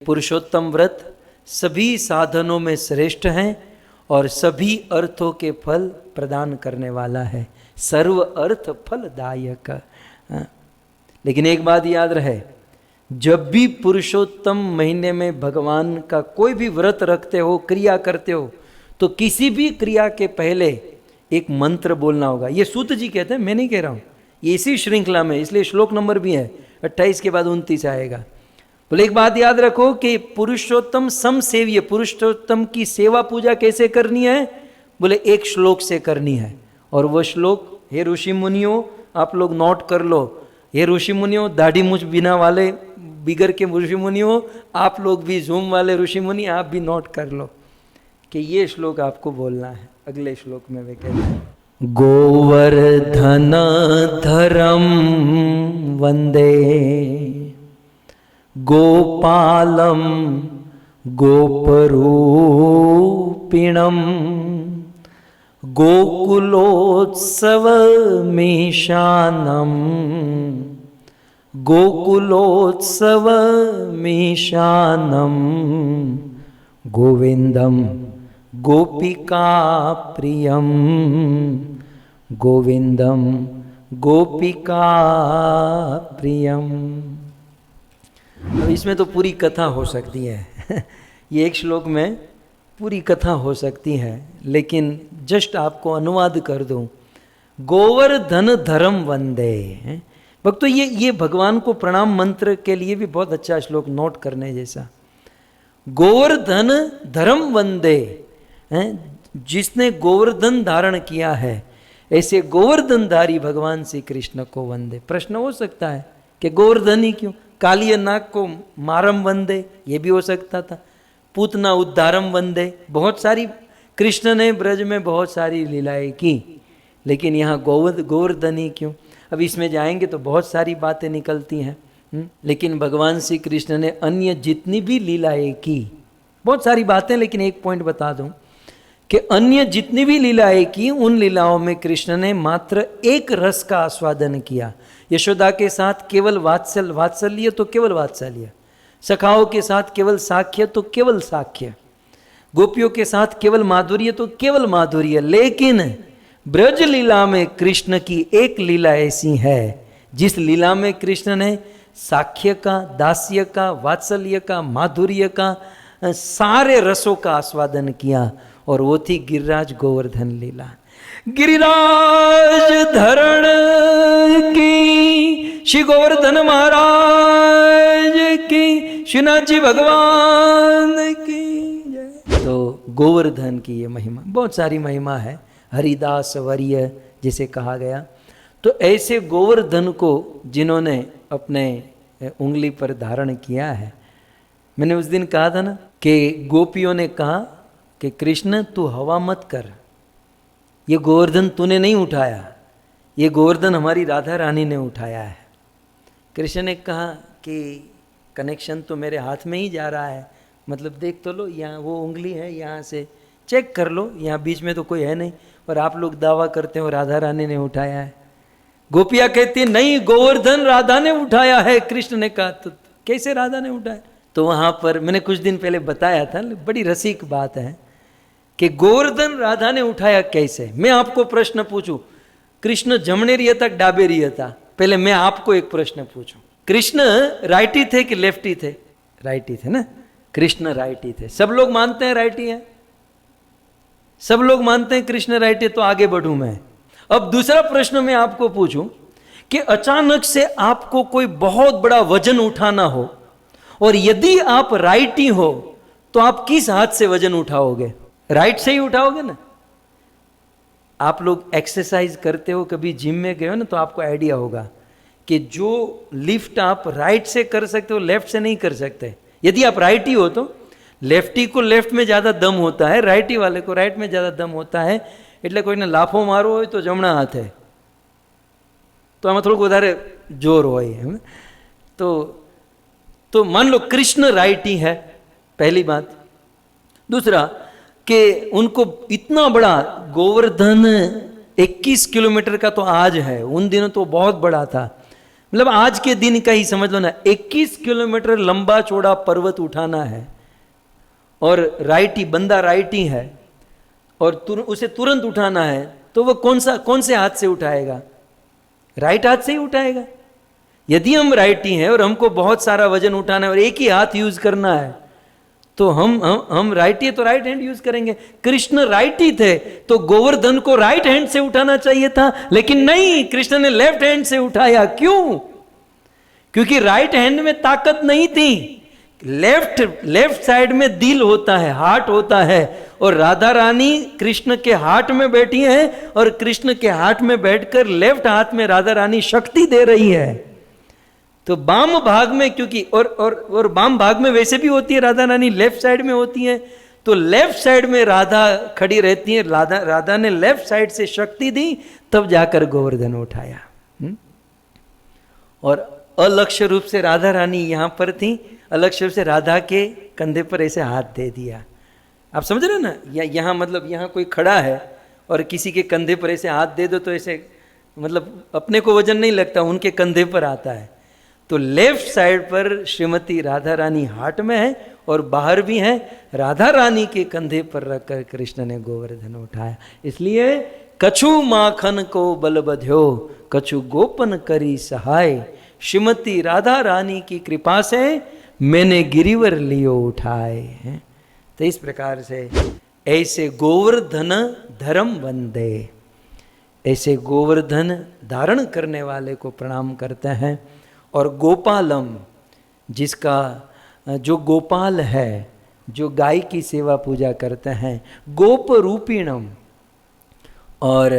पुरुषोत्तम व्रत सभी साधनों में श्रेष्ठ हैं और सभी अर्थों के फल प्रदान करने वाला है, सर्व अर्थ फलदायक। लेकिन एक बात याद रहे, जब भी पुरुषोत्तम महीने में भगवान का कोई भी व्रत रखते हो, क्रिया करते हो, तो किसी भी क्रिया के पहले एक मंत्र बोलना होगा। ये सूत जी कहते हैं, मैं नहीं कह रहा हूँ, ये इसी श्रृंखला में, इसलिए श्लोक नंबर भी है 28 के बाद 29 आएगा। बोले एक बात याद रखो कि पुरुषोत्तम समसेव्य, पुरुषोत्तम की सेवा पूजा कैसे करनी है? बोले एक श्लोक से करनी है। और वो श्लोक, हे ऋषि मुनियों आप लोग नोट कर लो, हे ऋषि मुनियों, दाढ़ी मूछ बिना वाले बिगर के ऋषि मुनियों, आप लोग भी जूम वाले ऋषि मुनि, आप भी नोट कर लो कि ये श्लोक आपको बोलना है। अगले श्लोक में वे कहते हैं, गोवर्धन धरम वंदे गोपालम गोपरूपिणम गोकुलोत्सवमीशानम गोकुलोत्सवमीशानम गोविंदम गोपिका प्रियम गोविंदम गोपिका प्रियम। इसमें तो पूरी कथा हो सकती है ये एक श्लोक में पूरी कथा हो सकती है, लेकिन जस्ट आपको अनुवाद कर दूं। गोवर्धन धरम वंदे भक्तों, ये भगवान को प्रणाम मंत्र के लिए भी बहुत अच्छा श्लोक, नोट करने जैसा। गोवर्धन धरम वंदे, जिसने गोवर्धन धारण किया है, ऐसे गोवर्धनधारी भगवान श्री कृष्ण को वंदे। प्रश्न हो सकता है कि गोवर्धन ही क्यों? कालिय नाग को मारम वंदे, ये भी हो सकता था। पूतना उद्धारम वंदे, बहुत सारी कृष्ण ने ब्रज में बहुत सारी लीलाएं की, लेकिन यहाँ गोवर्धन ही क्यों? अब इसमें जाएंगे तो बहुत सारी बातें निकलती हैं। लेकिन भगवान श्री कृष्ण ने अन्य जितनी भी लीलाएं की, बहुत सारी बातें, लेकिन एक पॉइंट बता दूं कि अन्य जितनी भी लीलाएं की, उन लीलाओं में कृष्ण ने मात्र एक रस का आस्वादन किया। यशोदा के साथ केवल वात्सल्य तो केवल वात्सल्य, सखाओं के साथ केवल साख्य तो केवल साख्य, गोपियों के साथ केवल माधुर्य तो केवल माधुर्य। लेकिन ब्रज लीला में कृष्ण की एक लीला ऐसी है जिस लीला में कृष्ण ने साख्य का, दास्य का, वात्सल्य का, माधुर्य का, सारे रसों का आस्वादन किया, और वो थी गिरिराज गोवर्धन लीला। गिरिराज धरण की श्री गोवर्धन महाराज की, श्रीनाथ जी भगवान की जय। तो गोवर्धन की ये महिमा, बहुत सारी महिमा है, हरिदास वर्य जिसे कहा गया। तो ऐसे गोवर्धन को जिन्होंने अपने उंगली पर धारण किया है, मैंने उस दिन कहा था ना कि गोपियों ने कहा कि कृष्ण तू हवा मत कर, ये गोवर्धन तूने नहीं उठाया, ये गोवर्धन हमारी राधा रानी ने उठाया है। कृष्ण ने कहा कि कनेक्शन तो मेरे हाथ में ही जा रहा है, मतलब देख तो लो, यहाँ वो उंगली है, यहाँ से चेक कर लो, यहाँ बीच में तो कोई है नहीं, और आप लोग दावा करते हो राधा रानी ने उठाया है। गोपियाँ कहती नहीं, गोवर्धन राधा ने उठाया है। कृष्ण ने कहा तो कैसे राधा ने उठाया? तो वहाँ पर मैंने कुछ दिन पहले बताया था, बड़ी रसिक बात है कि गोवर्धन राधा ने उठाया कैसे। मैं आपको प्रश्न पूछूं, कृष्ण जमणे रही था डाबे रही था? पहले मैं आपको एक प्रश्न पूछूं, कृष्ण राइटी थे कि लेफ्टी थे? राइटी थे ना, कृष्ण राइटी थे। सब लोग मानते हैं राइटी है, सब लोग मानते हैं कृष्ण राइटी, तो आगे बढ़ूं मैं। अब दूसरा प्रश्न मैं आपको पूछूं कि अचानक से आपको कोई बहुत बड़ा वजन उठाना हो, और यदि आप राइटी हो तो आप किस हाथ से वजन उठाओगे? राइट से ही उठाओगे ना। आप लोग एक्सरसाइज करते हो, कभी जिम में गए हो ना, तो आपको आइडिया होगा कि जो लिफ्ट आप राइट से कर सकते हो, लेफ्ट से नहीं कर सकते। यदि आप राइटी हो तो लेफ्टी को लेफ्ट में ज्यादा दम होता है, राइटी वाले को राइट में ज्यादा दम होता है। એટલે કોઈને લાફો મારવો હોય તો જમણા હાથે, તો આમાં થોડુંક વધારે જોર હોય। तो मान लो कृष्ण राइटी है, पहली बात। दूसरा कि उनको इतना बड़ा गोवर्धन 21 किलोमीटर का तो आज है, उन दिनों तो बहुत बड़ा था। मतलब आज के दिन का ही समझ लो ना, 21 किलोमीटर लंबा चौड़ा पर्वत उठाना है और राइटी बंदा राइटी है और उसे तुरंत उठाना है, तो वो कौन से हाथ से उठाएगा? राइट हाथ से ही उठाएगा। यदि हम राइटी हैं और हमको बहुत सारा वजन उठाना है और एक ही हाथ यूज करना है, तो हम राइटी है तो राइट हैंड यूज करेंगे। कृष्ण राइटी थे तो गोवर्धन को राइट हैंड से उठाना चाहिए था, लेकिन नहीं, कृष्ण ने लेफ्ट हैंड से उठाया। क्यों? क्योंकि राइट हैंड में ताकत नहीं थी। लेफ्ट साइड में दिल होता है, हार्ट होता है, और राधा रानी कृष्ण के हार्ट में बैठी हैं और कृष्ण के हार्ट में बैठकर लेफ्ट हाथ में राधा रानी शक्ति दे रही है। तो बाम भाग में, क्योंकि और बाम भाग में वैसे भी होती है राधा रानी, लेफ्ट साइड में होती है, तो लेफ्ट साइड में राधा खड़ी रहती है। राधा ने लेफ्ट साइड से शक्ति दी, तब जाकर गोवर्धन उठाया। और अलक्ष्य रूप से राधा रानी यहां पर थी, अलक्ष्य रूप से राधा के कंधे पर ऐसे हाथ दे दिया। आप समझ रहे हो ना? यहां मतलब यहां कोई खड़ा है और किसी के कंधे पर ऐसे हाथ दे दो तो ऐसे मतलब अपने को वजन नहीं लगता, उनके कंधे पर आता है। तो लेफ्ट साइड पर श्रीमती राधा रानी हार्ट में है और बाहर भी है। राधा रानी के कंधे पर रखकर कृष्ण ने गोवर्धन उठाया। इसलिए कछु माखन को बल बध्यो, कछु गोपन करी सहाय, श्रीमती राधा रानी की कृपा से मैंने गिरिवर लियो उठाए हैं। तो इस प्रकार से ऐसे गोवर्धन धर्म वंदे, ऐसे गोवर्धन धारण करने वाले को प्रणाम करते हैं। और गोपालम, जिसका जो गोपाल है, जो गाय की सेवा पूजा करते हैं, गोप रूपिणम, और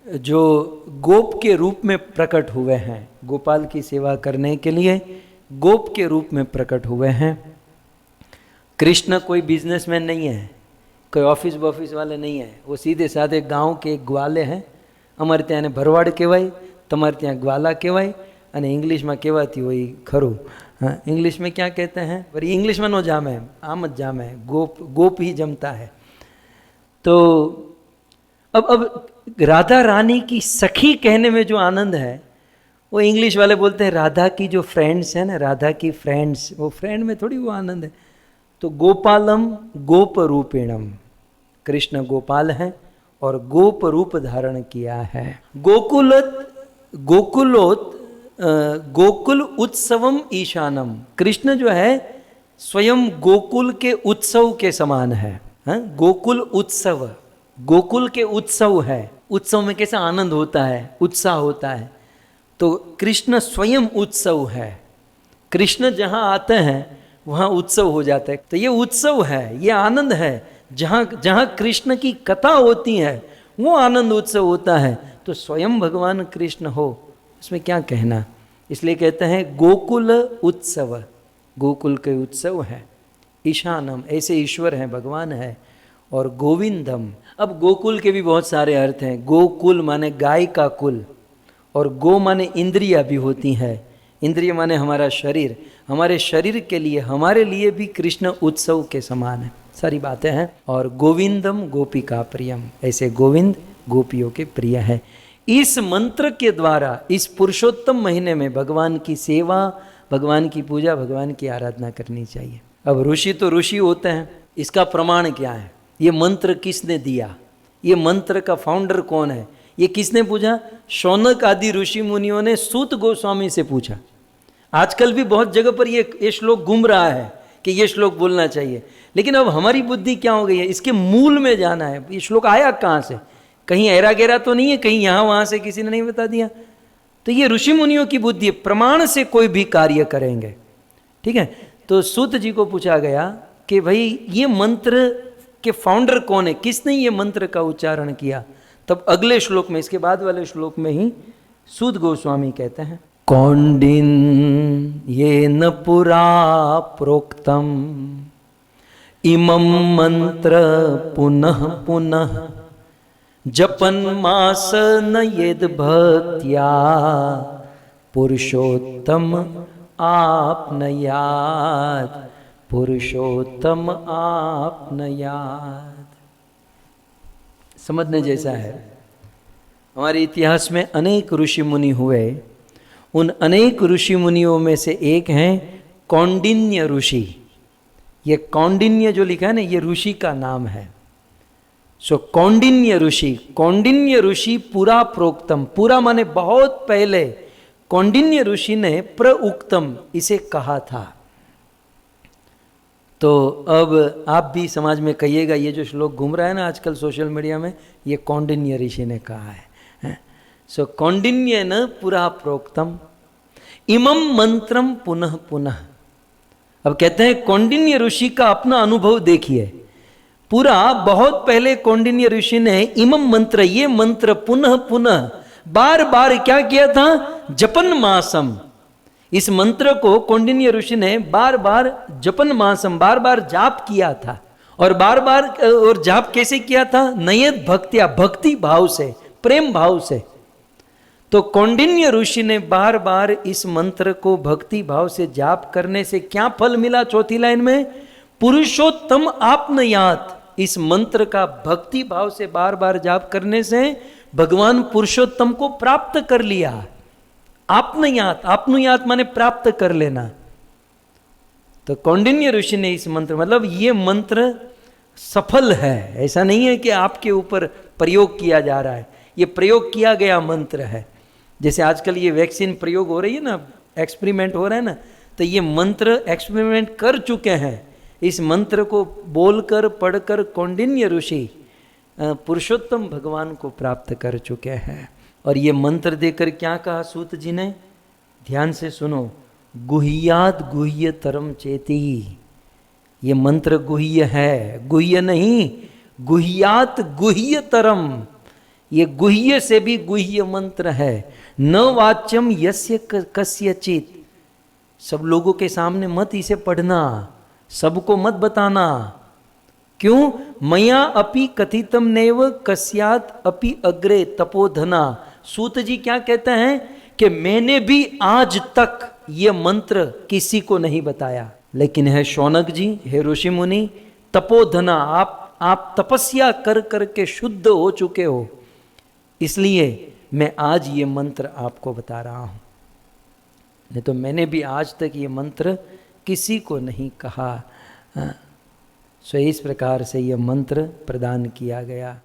जो गोप के रूप में प्रकट हुए हैं, गोपाल की सेवा करने के लिए गोप के रूप में प्रकट हुए हैं। कृष्ण कोई बिजनेसमैन नहीं है, कोई ऑफिस बॉफिस वाले नहीं है, वो सीधे साधे गांव के ग्वाले हैं। अमर त्याने भरवाड़ कहेवाय, तमारे त्या ग्वाला कहेवाय, અને ઇંગ્લિશમાં કહેવાતી હોય ખરું। हाँ, इंग्लिश में क्या कहते हैं? पर इंग्लिश में नो जामे, आम ज जामे, गोप ही जमता है। तो अब राधा रानी की सखी कहने में जो आनंद है, वो इंग्लिश वाले बोलते हैं राधा की जो फ्रेंड्स है ना, राधा की फ्रेंड्स, वो फ्रेंड में थोड़ी वो आनंद है। तो गोपालम गोप रूपेणम, कृष्ण गोपाल हैं और गोप रूप धारण किया है। गोकुल उत्सवम ईशानम, कृष्ण जो है स्वयं गोकुल के उत्सव के समान है। गोकुल उत्सव, गोकुल के उत्सव है। उत्सव में कैसा आनंद होता है, उत्साह होता है, तो कृष्ण स्वयं उत्सव है। कृष्ण जहाँ आते हैं वहाँ उत्सव हो जाता है। तो ये उत्सव है, ये आनंद है। जहाँ कृष्ण की कथा होती है वो आनंद उत्सव होता है। तो स्वयं भगवान कृष्ण हो, इसमें क्या कहना। इसलिए कहते हैं गोकुल उत्सव, गोकुल के उत्सव है। ईशानम, ऐसे ईश्वर हैं, भगवान है। और गोविंदम, अब गोकुल के भी बहुत सारे अर्थ हैं। गोकुल माने गाय का कुल, और गो माने इंद्रिया भी होती है। इंद्रिय माने हमारा शरीर। हमारे शरीर के लिए, हमारे लिए भी कृष्ण उत्सव के समान है। सारी बातें हैं। और गोविंदम गोपिका प्रियम, ऐसे गोविंद गोपियों के प्रिय है। इस मंत्र के द्वारा इस पुरुषोत्तम महीने में भगवान की सेवा, भगवान की पूजा, भगवान की आराधना करनी चाहिए। अब ऋषि तो ऋषि होते हैं, इसका प्रमाण क्या है? ये मंत्र किसने दिया? ये मंत्र का फाउंडर कौन है? ये किसने पूछा? शौनक आदि ऋषि मुनियों ने सूत गोस्वामी से पूछा। आजकल भी बहुत जगह पर ये श्लोक घूम रहा है कि ये श्लोक बोलना चाहिए, लेकिन अब हमारी बुद्धि क्या हो गई है, इसके मूल में जाना है। ये श्लोक आया कहाँ से? कहीं ऐरा गहरा तो नहीं है, कहीं यहाँ वहाँ से किसी ने नहीं बता दिया। तो ये ऋषि मुनियों की बुद्धि है, प्रमाण से कोई भी कार्य करेंगे। ठीक है, तो सूत जी को पूछा गया कि भाई ये मंत्र के फाउंडर कौन है, किसने ये मंत्र का उच्चारण किया? तब अगले श्लोक में, इसके बाद वाले श्लोक में ही सूत गोस्वामी कहते हैं, कौंडिन ये न पुरा प्रोक्तम इमं मंत्र पुनः पुनः जपन मास न यद भक्त्या पुरुषोत्तम आपनयात्, पुरुषोत्तम आपनयात्। समझने जैसा है। हमारे इतिहास में अनेक ऋषि मुनि हुए उन अनेक ऋषि मुनियों में से एक हैं कौंडिन्य ऋषि। ये कौंडिन्य जो लिखा है ना, ये ऋषि का नाम है। सो कौंडिन्य ऋषि, कौंडिन्य ऋषि पुरा प्रोक्तम, पूरा माने बहुत पहले कौंडिन्य ऋषि ने प्रउक्तम इसे कहा था। तो अब आप भी समाज में कहिएगा, ये जो श्लोक घूम रहा है ना आजकल सोशल मीडिया में, ये कौंडिन्य ऋषि ने कहा है। सो कौंडिन्य न पुरा प्रोक्तम इमं मंत्रम पुनः पुनः। अब कहते हैं कौंडिन्य ऋषि का अपना अनुभव देखिए। पूरा बहुत पहले कौंडिन्य ऋषि ने इमं मंत्र, ये मंत्र पुनः पुनः बार बार क्या किया था, जपन मासम, इस मंत्र को कौंडिन्य ऋषि ने बार बार जपन मासम, बार बार जाप किया था। और बार बार, और जाप कैसे किया था, नयत भक्तिया, भक्ति भाव से, प्रेम भाव से। तो कौंडिन्य ऋषि ने बार बार इस मंत्र को भक्ति भाव से जाप करने से क्या फल मिला, चौथी लाइन में, पुरुषोत्तम आपनयात, इस मंत्र का भक्ति भाव से बार बार जाप करने से भगवान पुरुषोत्तम को प्राप्त कर लिया। आपनयात, आपनुयात माने प्राप्त कर लेना। तो कौंडिन्य ऋषि ने इस मंत्र, मतलब ये मंत्र सफल है, ऐसा नहीं है कि आपके ऊपर प्रयोग किया जा रहा है, ये प्रयोग किया गया मंत्र है। जैसे आजकल ये वैक्सीन प्रयोग हो रही है ना, एक्सपेरिमेंट हो रहा है ना, तो ये मंत्र एक्सपेरिमेंट कर चुके हैं। इस मंत्र को बोलकर पढ़कर कौंडिन्य ऋषि पुरुषोत्तम भगवान को प्राप्त कर चुके हैं। और ये मंत्र देकर क्या कहा सूत जी ने, ध्यान से सुनो, गुह्यात गुह्य तरम चेती। ये मंत्र गुह्य है, गुह्य नहीं, गुह्यात गुह्य तरम, ये गुह्य से भी गुह्य मंत्र है। न वाच्यम यस्य कस्यचित, सब लोगों के सामने मत इसे पढ़ना, सबको मत बताना। क्यों, मया अपि कथितम नैव कस्यात अपि अग्रे तपोधना। सूत जी क्या कहते हैं कि मैंने भी आज तक ये मंत्र किसी को नहीं बताया, लेकिन है शौनक जी, हे ऋषि मुनि, तपोधना, आप तपस्या कर करके शुद्ध हो चुके हो, इसलिए मैं आज ये मंत्र आपको बता रहा हूं, नहीं तो मैंने भी आज तक ये मंत्र किसी को नहीं कहा। सो इस प्रकार से यह मंत्र प्रदान किया गया।